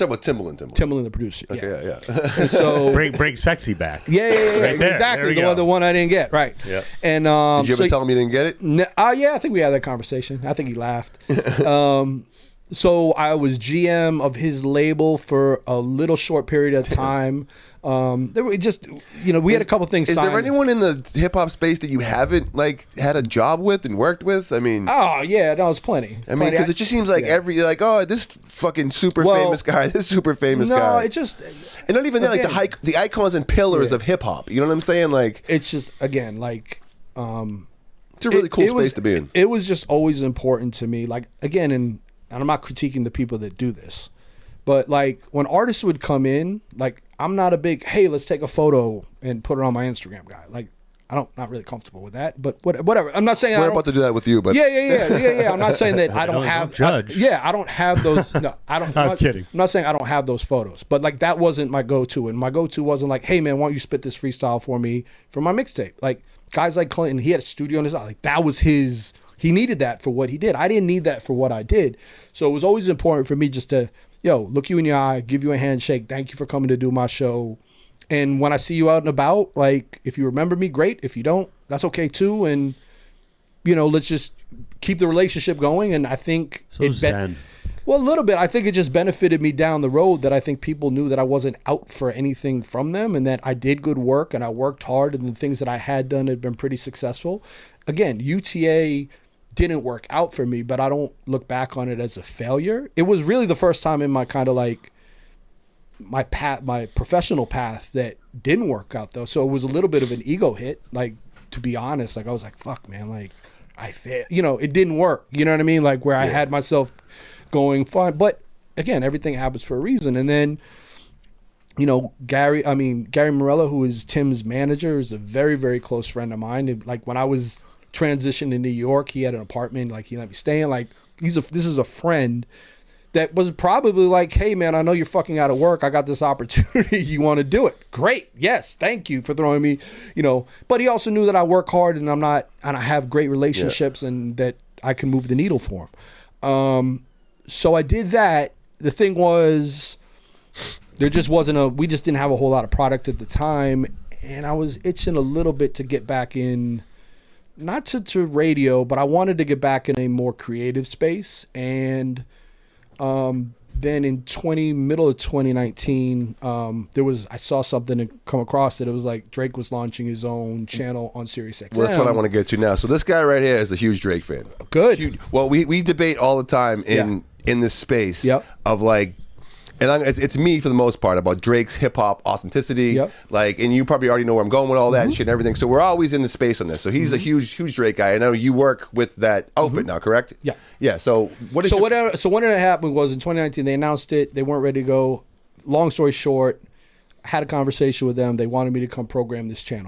Talk about Timberland. Timberland, the producer. Okay, yeah. And so bring sexy back. Yeah, Right there. exactly. There we The one I didn't get. Right. Yeah. And did you ever tell him you didn't get it? Yeah, I think we had that conversation. I think he laughed. So I was GM of his label for a little short period of time. There were just, we had a couple things. Is signed. there anyone in the hip hop space that you haven't had a job with and worked with? I mean, oh yeah, no, it's plenty. Because it just seems like this fucking super famous guy, this super famous guy. No, it just, and not even that, the icons and pillars of hip hop. You know what I'm saying? Like, it's just again it's a really cool space to be in. It was just always important to me. Like again, and I'm not critiquing the people that do this, but like when artists would come in, like I'm not a big, hey, let's take a photo and put it on my Instagram guy. Like not really comfortable with that, but whatever. I'm not saying we're about to do that with you, but yeah. I'm not saying that I don't have judge. I don't have those. No, I don't. I'm kidding. I'm not saying I don't have those photos, but like that wasn't my go-to, and my go-to wasn't like, hey man, why don't you spit this freestyle for me for my mixtape? Like guys like Clinton, he had a studio on his, like that was his. He needed that for what he did. I didn't need that for what I did. So it was always important for me just to, look you in the eye, give you a handshake. Thank you for coming to do my show. And when I see you out and about, like, if you remember me, great. If you don't, that's okay too. And, let's just keep the relationship going. And I think well, a little bit. I think it just benefited me down the road that I think people knew that I wasn't out for anything from them and that I did good work and I worked hard and the things that I had done had been pretty successful. Again, UTA didn't work out for me, but I don't look back on it as a failure. It was really the first time in my kind of like my professional path that didn't work out though. So it was a little bit of an ego hit, like to be honest. Like I was like, fuck man, like I failed, it didn't work. You know what I mean? Like where I had myself going fine. But again, everything happens for a reason. And then, Gary Morella, who is Tim's manager, is a very, very close friend of mine. And like when I was transitioned to New York, he had an apartment, like he let me stay in. Like this is a friend that was probably like, hey man, I know you're fucking out of work. I got this opportunity. You want to do it? Great. Yes. Thank you for throwing me, but he also knew that I work hard and I have great relationships and that I can move the needle for him. So I did that. The thing was, we just didn't have a whole lot of product at the time. And I was itching a little bit to get back in, not to radio, but I wanted to get back in a more creative space. And then in middle of 2019, I saw something and come across that it was like Drake was launching his own channel on Sirius XM. Well, that's what I want to get to now. So this guy right here is a huge Drake fan. Good. Huge. Well, we debate all the time in this space of like, and it's me for the most part about Drake's hip hop authenticity. Like, and you probably already know where I'm going with all that and shit and everything. So we're always in the space on this. So he's a huge Drake guy. I know you work with that outfit now, correct? Yeah. Yeah. So what ended up happening was in 2019 they announced it. They weren't ready to go. Long story short, I had a conversation with them. They wanted me to come program this channel.